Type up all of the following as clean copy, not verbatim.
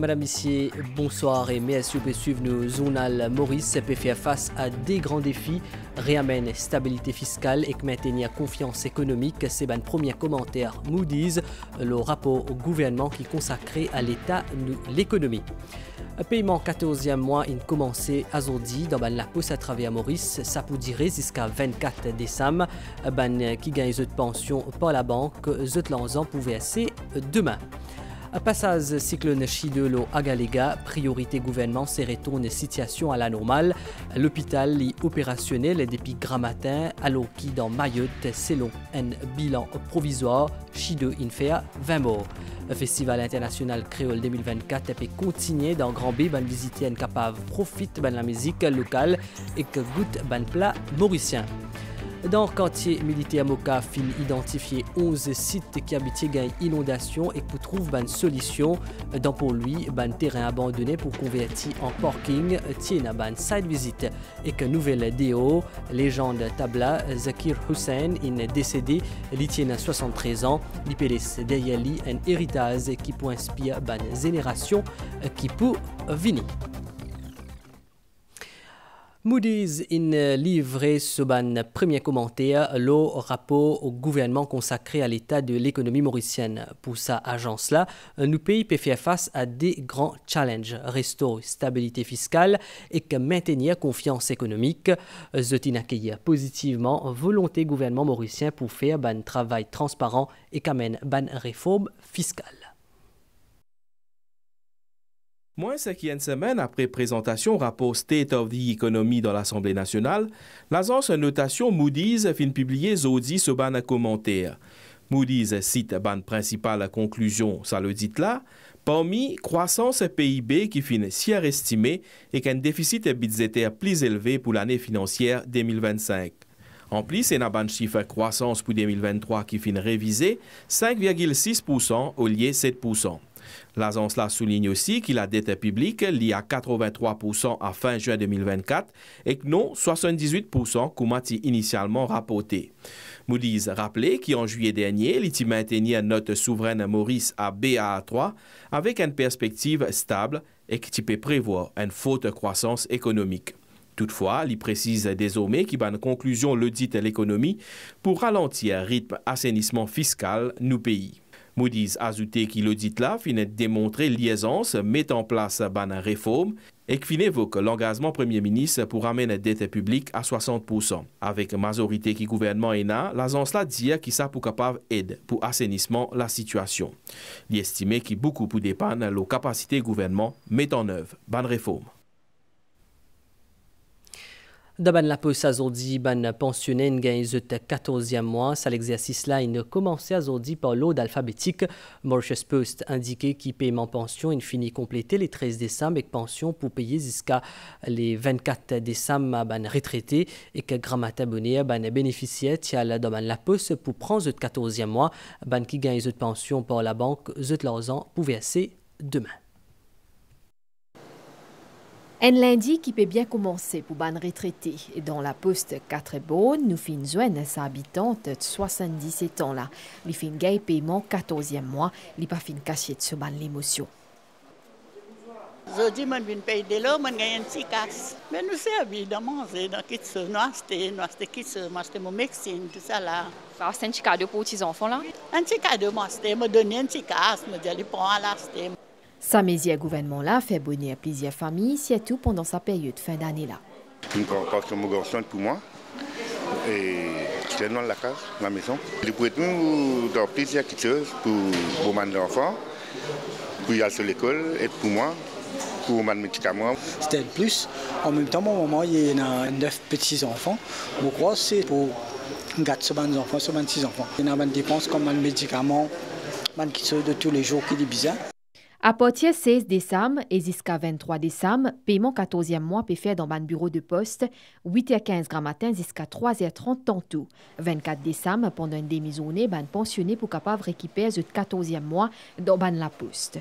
Madame, Messieurs, bonsoir et merci de suivre nos journal Maurice peut faire face à des grands défis, réamène stabilité fiscale et maintenir confiance économique. C'est un premier commentaire Moody's, le rapport au gouvernement qui est consacré à l'état de l'économie. Un paiement 14e mois il commencé aujourd'hui dans la poste à travers Maurice, ça peut durer jusqu'à 24 décembre. Qui gagne de pension par la banque, l'ensemble pour verser demain. Passage cyclone Chidelo à Galega, priorité gouvernement c'est retourne situation à la normale. L'hôpital est opérationnel depuis grand matin, alors qui dans Mayotte, selon un bilan provisoire, Chido Infea 20 morts. Le Festival international créole 2024 peut continuer dans Grand B, ban visiter un capable profite de la musique locale et que goûte ban plat mauricien. Dans le quartier militaire Moka, fin identifié 11 sites qui habitent gain inondation et pour trouver une solution dans pour lui un terrain abandonné pour convertir en parking tient un site visite et que nouvelle DO légende tabla Zakir Hussein est décédé il tient 73 ans il laisse derrière lui un héritage qui peut inspirer une génération qui peut venir. Moody's a livré ce premier commentaire le rapport au gouvernement consacré à l'état de l'économie mauricienne. Pour sa agence-là, nos pays peut faire face à des grands challenges, restaurer stabilité fiscale et maintenir confiance économique. Zotin accueillir positivement volonté gouvernement mauricien pour faire un travail transparent et qu'amène une réforme fiscale. Moins une semaine après présentation rapport State of the Economy dans l'Assemblée nationale, l'agence notation Moody's fin publier jeudi ce ban commentaire. Moody's cite ban principale conclusion, ça le dit là, parmi croissance PIB qui fin surestimée et qu'un déficit budgétaire plus élevé pour l'année financière 2025. En plus, c'est un chiffre croissance pour 2023 qui fin révisé 5,6% au lieu de 7%. L'agence souligne aussi que la dette publique liée à 83% à fin juin 2024 et que non 78% comme initialement rapporté. Moody's rappelait qu'en juillet dernier, il maintenait une note souveraine Maurice à Baa3 avec une perspective stable et qui peut prévoir une forte croissance économique. Toutefois, il précise désormais qu'il y a une conclusion l'audit de l'économie pour ralentir le rythme assainissement fiscal nous pays. Moody's a ajouté qu'il audit là finit démontrer liaisons, met en place une réforme et qu'il évoque l'engagement Premier ministre pour ramener la dette publique à 60%. Avec majorité qui gouvernement est là, l'agence là dit qu'il ça pour capable aide pour assainissement la situation. Il estime qu'il beaucoup pour dépendre de la capacité gouvernement met en œuvre bonne réforme. Dans la poste aujourd'hui, ban pensionné gagne le 14e mois. Ça l'exercice là, il a commencé aujourd'hui par l'ordre alphabétique. Mauritius Post indiqué qu'il paiement pension, il finit compléter les 13 décembre avec pension pour payer jusqu'à les 24 décembre à ban retraité et que grand matin bonheur ban bénéficiaire tiens dans la poste pour prendre le 14e mois. Ban qui gagne le pension par la banque, l'argent pour verser demain. Un lundi qui peut bien commencer pour ban retraité. Et dans la poste 4 bonne, nous fin joindre sa habitante de 77 ans là. Il fin gagne paiement 14e mois, il pas fin caché de ban l'émotion. Aujourd'hui, je viens payer de l'eau, je gagne un petit casse. Mais nous sommes évidemment dans kitso, nous achetons kitso, nous achetons mon médecine, tout ça là. C'est un petit cadeau pour les enfants là? Un petit cadeau, je me donne un petit casse, je dis, prends à l'acheter. Sa mesure gouvernement-là fait bonheur à plusieurs familles, surtout pendant sa période fin d'année-là. Une pension mon garçon pour moi, et c'est dans la case, la maison. Il pourrait nous dans plusieurs choses pour mon enfant, pour y aller à l'école, et pour moi, pour mon médicament. C'était le plus. En même temps, mon maman, il y a 9 petits-enfants. Je crois que c'est pour gâter ce bande enfants, ce 26 enfants. Il y a des dépenses comme les médicaments, de tous les jours qui est bizarre. À partir du 16 décembre et jusqu'à 23 décembre, paiement 14e mois peut faire dans un bureau de poste, 8h15 grand matin jusqu'à 3h30 tantôt. 24 décembre, pendant une demi-journée, ban pensionné pour capable récupérer le 14e mois dans la poste.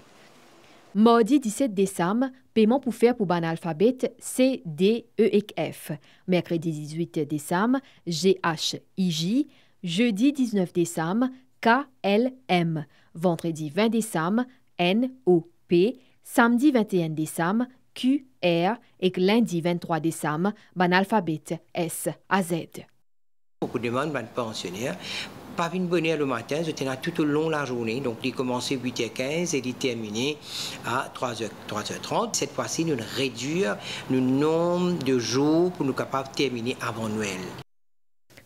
Mardi 17 décembre, paiement pour faire pour ban alphabet C, D, E et F. Mercredi 18 décembre, G, H, I, J. Jeudi 19 décembre, K, L, M. Vendredi 20 décembre, N, O, P, Samedi 21 décembre, Q, R et lundi 23 décembre, ban alphabet S à Z. Beaucoup de demandes, ban pensionnaires. Pas une bonne heure le matin, j'étais là tout au long de la journée. Donc, il commençait à 8h15 et il terminait à 3h30. Cette fois-ci, nous réduisons le nombre de jours pour nous capables de terminer avant Noël.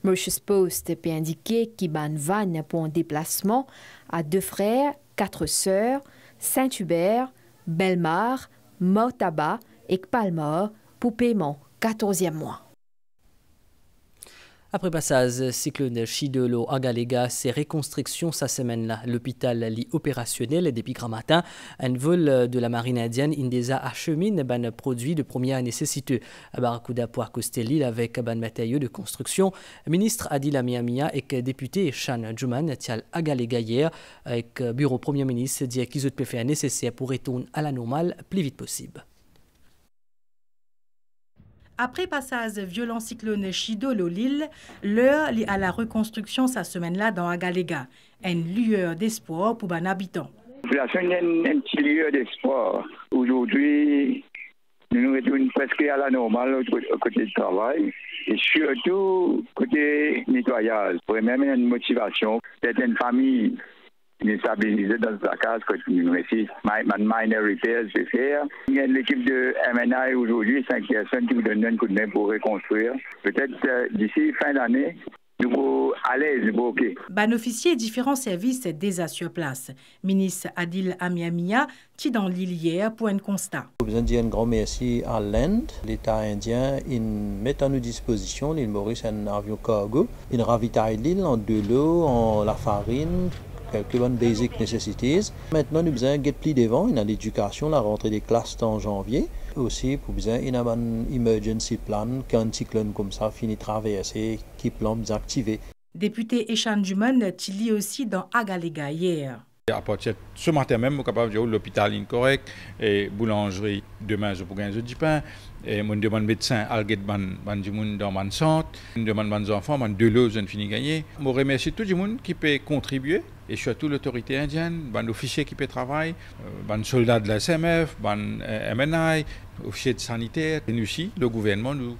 Mauritius Post peut indiquer qu'il ban van pour un déplacement à Deux Frères, Quatre Sœurs, Saint-Hubert, Belmar, Mortaba et Palmore pour paiement 14e mois. Après passage cyclone Chidolo à Galega, c'est reconstruction sa semaine-là. L'hôpital est opérationnel depuis grand matin. Un vol de la marine indienne Indesa achemine un produit de première nécessité. Barracuda pour accoster l'île avec un matériau de construction. Ministre Adil Amiamia et député Shan Juman tial à Galega hier avec bureau premier ministre dit qu'ils ont fait nécessaire pour retourner à la normale plus vite possible. Après passage violent cyclone Chidolo l'île, l'heure à la reconstruction cette semaine-là dans Agalega. Une lueur d'espoir pour les habitants. La semaine est un petit lueur d'espoir. Aujourd'hui, nous nous retournons presque à la normale au côté du travail et surtout côté nettoyage. Pour même une motivation. Certaines familles stabilisées dans la case continuent ici. Minor repairs, je faire. Il y a l'équipe de MNI aujourd'hui, 5 personnes qui vous donnent un coup de main pour reconstruire. Peut-être d'ici fin d'année, nous sommes à l'aise, nous OK. Ban officier différents services déjà sur place. Ministre Adil Amiamia, qui dans l'île hier pour un constat. Je veux dire un grand merci à l'Inde, l'État indien, ils mettent à nos dispositions l'île Maurice un avion cargo, ils ravitaillent l'île en de l'eau, en la farine, quelques bonnes basic necessities. Maintenant, nous avons besoin de plus devant, il y a l'éducation, la rentrée des classes en janvier. Aussi, pour besoin, il y a un emergency plan, qu'un cyclone comme ça finit de traverser, qui plan activé. Député Eshan Juman, qui lit aussi dans Agalega hier. À partir de ce matin même, je suis capable de dire l'hôpital est incorrect, et boulangerie, demain je pourrais gagner du pain, et je demande médecin, à dans mon centre, je demande aux enfants, de l'eau, je finis gagner. Je remercie tout le monde qui peut contribuer, et surtout l'autorité indienne, les officiers qui peuvent travailler, les soldats de la SMF, les MNI, les officiers de sanitaire, et nous aussi, le gouvernement, nous,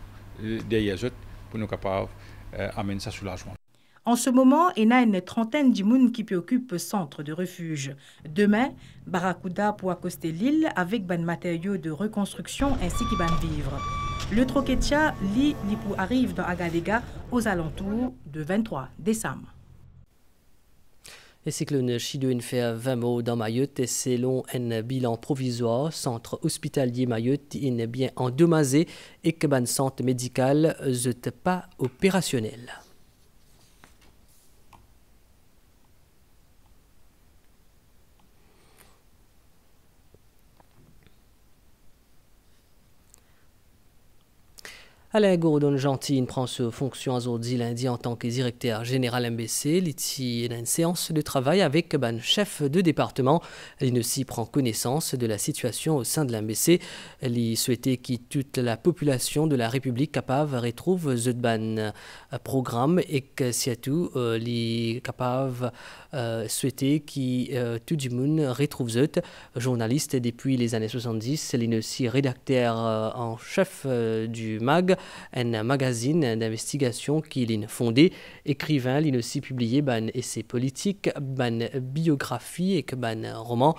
derrière eux, pour nous capables d'amener ça soulagement. En ce moment, il y a une trentaine de monde qui occupent le centre de refuge. Demain, Barracuda pour accoster l'île avec ban matériaux de reconstruction ainsi qu'il ban vivre. Le Troquetia, arrive dans Agalega aux alentours de 23 décembre. Le cyclone Chidolo fait 20 morts dans Mayotte et selon un bilan provisoire, centre hospitalier Mayotte est bien endommagé et que ban centre médical n'est pas opérationnel. Alain Gourdon-Gentil prend ses fonctions aujourd'hui lundi en tant que directeur général MBC. Il a une séance de travail avec le chef de département. Il aussi prend connaissance de la situation au sein de l'MBC. Il souhaitait que toute la population de la République capable retrouve ce programme et que surtout il est capable souhaiter que tout le monde retrouve ce journaliste depuis les années 70. Il est aussi rédacteur en chef du MAG, un magazine d'investigation qu'il a fondé, écrivain, il a aussi publié ban essais politiques, ban biographie et ban roman.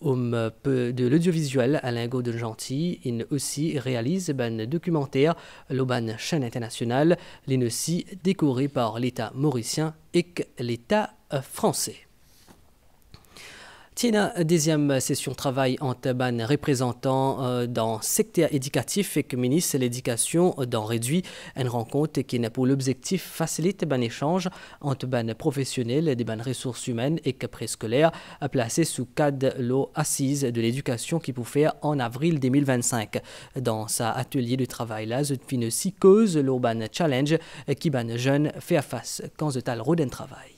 De l'audiovisuel, Alain Gourdon-Gentil, il aussi réalise ban documentaire, l'Oban chaîne internationale, il est aussi décoré par l'État mauricien et l'État français. Tiens, deuxième session de travail entre ban représentants dans le secteur éducatif et que ministre de l'éducation dans réduit une rencontre qui n'a pour l'objectif faciliter ban échange entre ban professionnels et des ban ressources humaines et que préscolaires placé sous cadre l'eau assise de l'éducation qui peut faire en avril 2025. Dans sa atelier de travail là, je finis aussi cause l'urban challenge qui ban jeune fait face quand je tal rodin travail.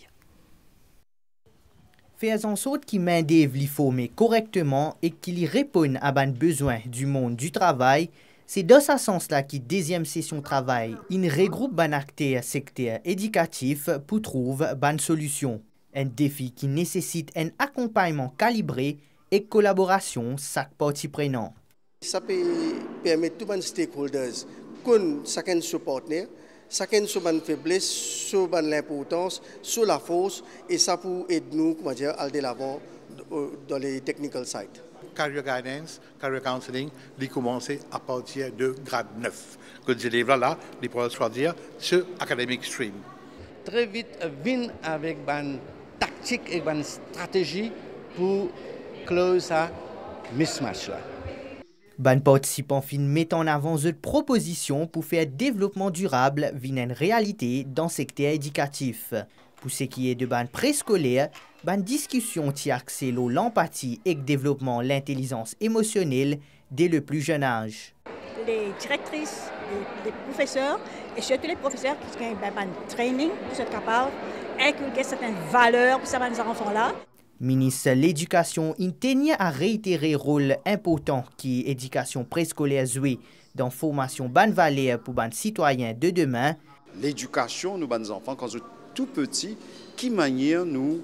Faire en sorte qu'ils main-d'œuvre les former correctement et qu'ils répondent à ban besoins du monde du travail, c'est dans ce sens-là que deuxième session de travail, il regroupe ban acteurs secteur éducatif pour trouver ban solution. Un défi qui nécessite un accompagnement calibré et collaboration chaque partie prenante. Ça peut permettre tous les stakeholders qu'on chacun se partenaire, chacun sur la faiblesse, sur l'importance, sur la force, et ça pour aider nous, comment dire, à aller de l'avant dans les technical sites. Career guidance, career counseling, il commence à partir de grade 9. Que je livre là, il pourra choisir ce academic stream. Très vite, vient avec une tactique et une stratégie pour close ça mismatch là. Ban participants fin mettent en avant cette proposition pour faire développement durable une réalité dans le secteur éducatif. Pour ce qui est de ban préscolaire, ban discussion qui axée sur l'empathie et le développement de l'intelligence émotionnelle dès le plus jeune âge. Les directrices, les professeurs et surtout les professeurs qui ont un training pour être capables d'inculquer certaines valeurs pour ces enfants-là. Ministre de l'Éducation intègne à réitérer le rôle important qui l'éducation préscolaire joue dans la formation ban valeur pour ban citoyens de demain. L'éducation, nous ban enfants quand ils sont tout petits, qui manière nous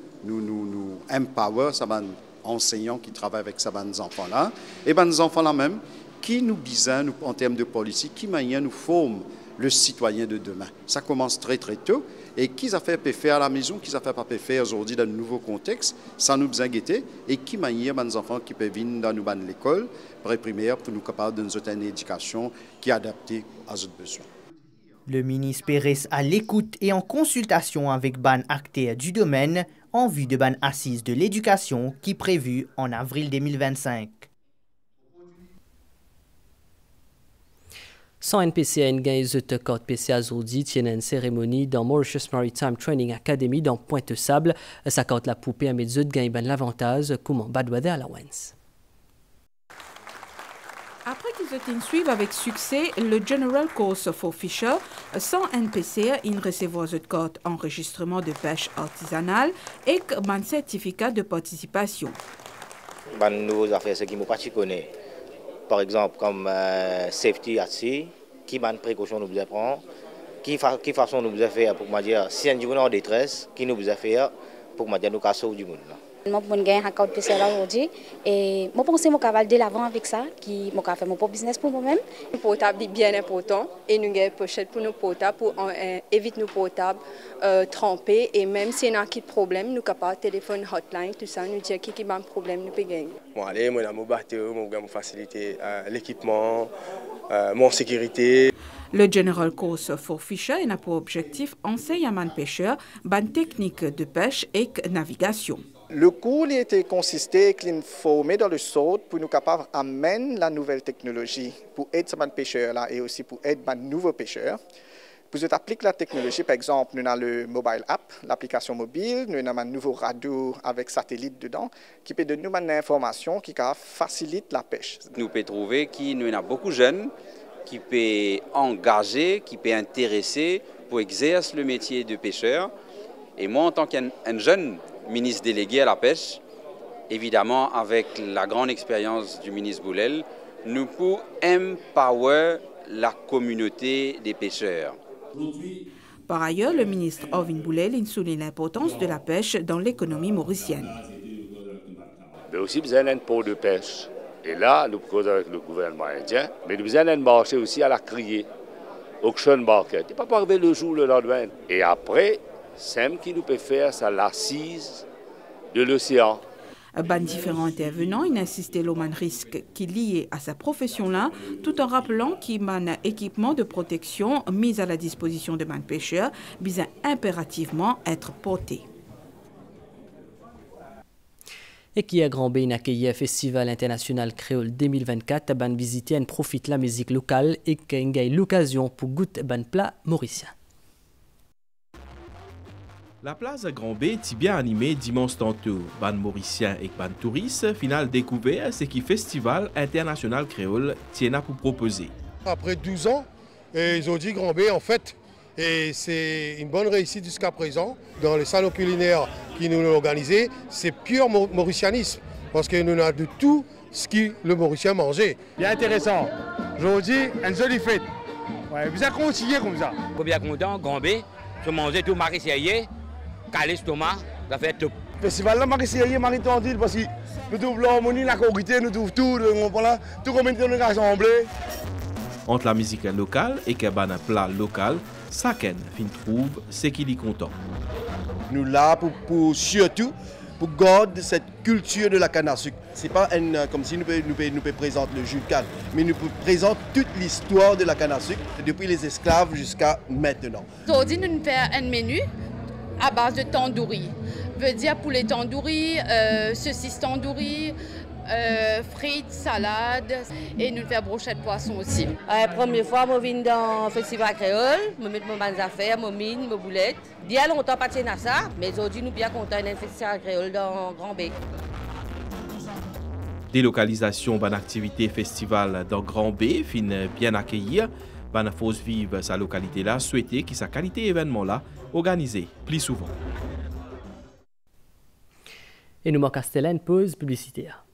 empower ces enseignants qui travaillent avec ces enfants-là et ces enfants-là même qui nous besoin en termes de politique, qui manière nous forment le citoyen de demain. Ça commence très très tôt. Et qui a fait faire à la maison, qui a fait pas faire aujourd'hui dans un nouveau contexte, ça nous besoin guetter. Et qui manière les enfants qui peuvent venir dans l'école pré-primaire pour nous capables de nous une éducation qui est adaptée à nos besoins. Le ministre Pérez à l'écoute et en consultation avec ban acteurs du domaine en vue de ban assise de l'éducation qui est prévue en avril 2025. Sans NPC a gagné le code PC aujourd'hui tient une cérémonie dans Mauritius Maritime Training Academy dans Pointe-Sable. Ça compte la poupée à médias de gagner l'avantage comme Bad Weather Allowance. Après qu'ils aient suivi avec succès le General Course for Fisher, sans NPC, ils recevront le code enregistrement de pêche artisanale et un certificat de participation. Les nouveaux affaires, ce qui ne pas connaît. Par exemple, comme safety at sea, qui bonne précaution nous devons prendre, qui façon nous devons faire pour dire si on est en détresse, qui nous devons faire pour dire nous casser du monde. Moi pour gagner un code PCR aujourd'hui et moi pense mon cavale de l'avant avec ça qui mon faire mon propre business pour moi-même. Le portable est bien important et nous avons pochette pour nos portables pour éviter nos portables trempés et même si on a un problème nous capable téléphone hotline tout ça nous dire qui a un problème nous peut gagner. Bon allez moi mon batterie mon faciliter l'équipement mon sécurité. Le General Course for Fisher a pour objectif enseigner à man pêcheurs bonne technique de pêche et navigation. Le cours a été consisté à former dans le saut pour nous capables d'amener la nouvelle technologie pour aider ces pêcheurs là et aussi pour aider les nouveaux pêcheurs. Pour appliquer la technologie, par exemple, nous avons le mobile app, l'application mobile, nous avons un nouveau radio avec satellite dedans qui peut donner une information qui facilite la pêche. Nous pouvons trouver qu'il y a beaucoup de jeunes qui peuvent engager, qui peuvent intéresser pour exercer le métier de pêcheur. Et moi, en tant qu'un jeune ministre délégué à la pêche, évidemment avec la grande expérience du ministre Boulel, nous pouvons empower la communauté des pêcheurs. Par ailleurs, le ministre Ovin Boulel souligne l'importance de la pêche dans l'économie mauricienne. Mais aussi besoin d'un port de pêche. Et là, nous causons avec le gouvernement indien, mais nous besoin d'un marché aussi à la criée, auction market. Il ne peut pas arriver le jour le lendemain. Et après, ce qui nous peut faire, c'est l'assise de l'océan. Ben, différents intervenants ils insisté sur le risque qui est lié à sa profession-là, tout en rappelant qu'il y a un équipement de protection mis à la disposition de man pêcheurs, besoin impérativement être porté. Et qui a grand bien accueilli le Festival international créole 2024, ban visiter profite la musique locale et qu'il y a l'occasion pour goûter ban plat mauricien. La place Grand-B est bien animée dimanche tantôt. Ban mauricien et ban touristes, final découvert ce qui Festival international créole tient à pour proposer. Après 12 ans, ils ont dit Grand-B en fait, et c'est une bonne réussite jusqu'à présent. Dans les salons culinaires qui nous l'ont organisé, c'est pur mauricianisme, parce que nous avons de tout ce que le mauricien mangeait. Bien intéressant. Aujourd'hui, une jolie fête. Ouais, vous avez continué comme ça. Je suis bien content, Grand-B, je mangeais tout mauricien. Calé l'estomac, ça fait tout. festival là, marie sérieux, marie tendue, parce que nous trouvons l'harmonie, la corité, nous trouvons tout, tout communauté nous rassemblés. Entre la musique locale et un plat local, chacun trouve ce qu'il est content. Nous là pour surtout pour garder cette culture de la canne à sucre. C'est pas comme si nous présentons le jus de canne, mais nous présentons toute l'histoire de la canne à sucre depuis les esclaves jusqu'à maintenant. Aujourd'hui, nous faisons un menu à base de tandoori. Veut dire poulet tandoori, saucisse tandoori, frites, salade et nous faisons brochette poisson aussi. La première fois, je viens dans le festival créole, je mets mes affaires, mes mines, mes boulettes. Il y a longtemps, pas de ça, mais aujourd'hui, nous sommes bien contents d'un festival créole dans Grand B. Délocalisation d'une activité festival dans Grand B, fin bien accueillir. Ban Fos vive sa localité là, souhaiter que sa qualité événement là organisée plus souvent. Et nous manquons une pause publicitaire.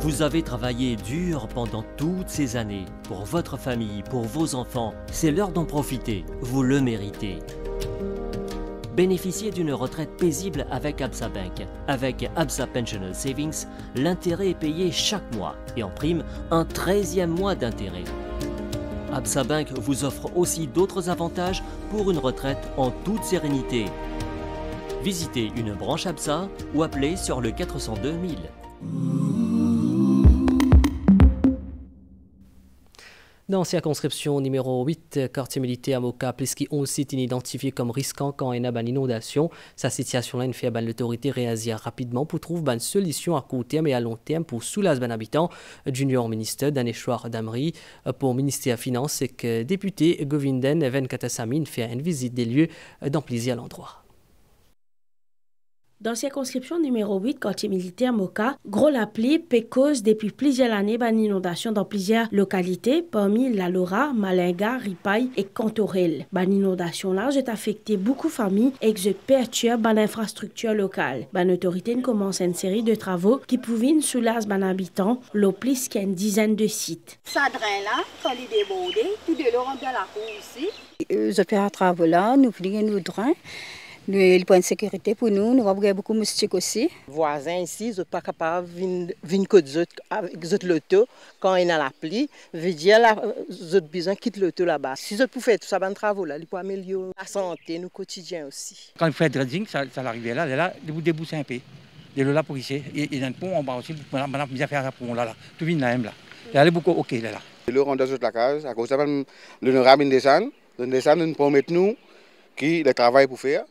Vous avez travaillé dur pendant toutes ces années, pour votre famille, pour vos enfants. C'est l'heure d'en profiter, vous le méritez. Bénéficiez d'une retraite paisible avec Absa Bank. Avec Absa Pensional Savings, l'intérêt est payé chaque mois et en prime, un 13e mois d'intérêt. Absa Bank vous offre aussi d'autres avantages pour une retraite en toute sérénité. Visitez une branche Absa ou appelez sur le 402 000. Dans la circonscription numéro 8, quartier militaire Moka, plus qui 11 sites identifiés comme risquants quand il y a une inondation. Sa situation-là fait l'autorité réagir rapidement pour trouver une solution à court terme et à long terme pour soulager les habitants. Junior ministre Daneshwar Damri pour le ministère des Finances et que député Govinden Venkatasamine fait une visite des lieux dans plusieurs endroits. Dans la circonscription numéro 8, quartier militaire Moka, gros la pluie peut cause depuis plusieurs années une inondation dans plusieurs localités, parmi La Lora, Malinga, Ripaille et Cantorel. Une inondation là, j'ai affecté beaucoup de familles et je perturbe l'infrastructure locale. L'autorité commence une série de travaux qui pouvaient soulager les habitants, l'eau plus qu'une dizaine de sites. Ça draine là, quand il est débordé, tout de l'eau rentre dans la cour ici. Je fais un travail là, nous faisons nos drains. Le point de sécurité pour nous, nous avons beaucoup de moustiques aussi. Les voisins ici ne sont pas capables de venir avec l'auto quand il y a la pluie. Veut dire qu'ils ont besoin de quitter l'auto là-bas. Si ils pouvaient faire tout ça, ils travaux là, ils pourraient améliorer la santé, nous quotidien aussi. Quand il fait dredging, ça arrive là, vous déboussez un peu. De l'eau là pour ici. Il y a un pont en bas aussi, maintenant bien faire un pont là. Tout vient là même là. Là, il est beaucoup ok là. L'eau rentre dans la case, à cause de l'honorable descend, nous promet nous qu'il le travail pour faire.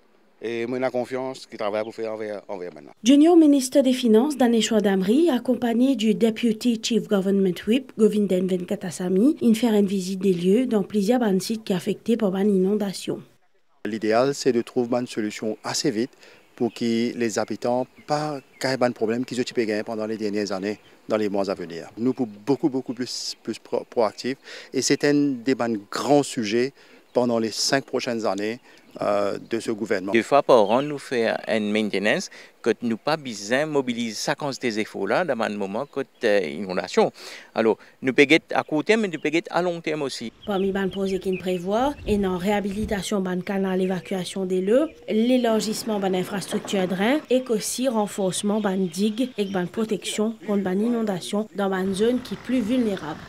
Et moi, j'ai confiance qu'il travaille pour faire envers maintenant. Junior ministre des Finances, Daneshwar Damri, accompagné du Deputy Chief Government Whip, Govinden Venkatasamine, il fait une visite des lieux dans plusieurs sites qui sont affectés par une inondation. L'idéal, c'est de trouver une solution assez vite pour que les habitants n'aient pas de problème qu'ils ont gagné pendant les dernières années, dans les mois à venir. Nous, pour beaucoup plus proactifs, et c'est un des grands sujets pendant les 5 prochaines années de ce gouvernement. 2 fois par an, nous faisons une maintenance que nous pas besoin de mobiliser 50 des efforts là dans un moment de inondation. Alors, nous pouvons à court terme, mais nous pouvons à long terme aussi. Parmi les projets qui prévoient, et dans réhabilitation de canal évacuation des eaux, l'élargissement de l'infrastructure drain et aussi renforcement de digues et de protection contre les inondations dans une zone qui est plus vulnérable.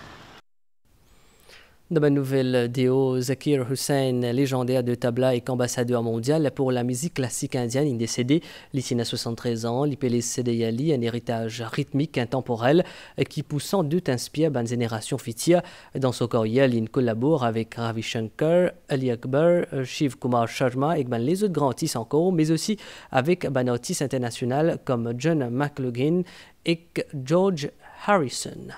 Dans la nouvelle déo, Zakir Hussain, légendaire de tabla et ambassadeur mondial pour la musique classique indienne, il est décédé. Il a 73 ans, il peut Sedeyali, un héritage rythmique intemporel qui poussant doute inspire une génération future. Dans son carrière, il collabore avec Ravi Shankar, Ali Akbar, Shiv Kumar Sharma et les autres grands artistes encore, mais aussi avec des artistes internationaux comme John McLaughlin et George Harrison.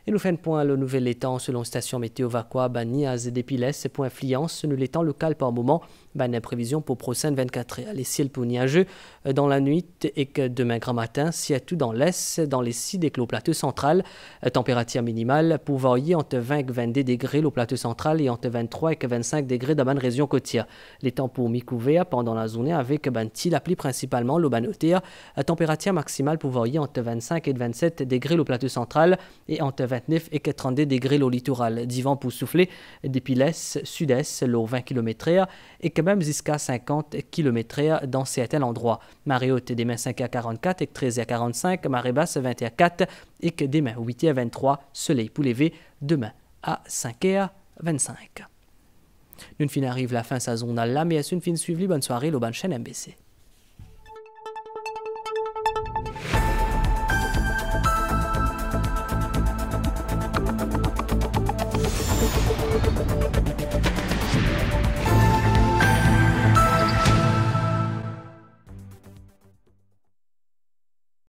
Et nous faisons point le nouvel étang selon station météo Vacqua, Niaz et Dépiles, point influence, nous l'étang local par moment, prévision pour prochaine 24 heures. Les ciels pour nuageux dans la nuit et que demain grand matin, surtout dans l'est, dans les 6 des plateau central, température minimale pour varier entre 20 et 22 degrés au plateau central et entre 23 et 25 degrés dans la région côtière. Les temps pour mi-couvert pendant la journée avec la pluie principalement le banotaire, température maximale pour varier entre 25 et 27 degrés au plateau central et entre 29 et 32 degrés au littoral. Divan pour souffler depuis l'est, sud-est, l'eau 20 km/h et quand même jusqu'à 50 km/h dans certains endroits. Marée haute demain 5h44 et 13h45, marée basse 21h04 et que demain 8h23, soleil pour lever demain à 5h25. Nous fin arrive la fin de sa zone là, mais est-ce une fin suivie? Bonne soirée, le bonne chaîne MBC.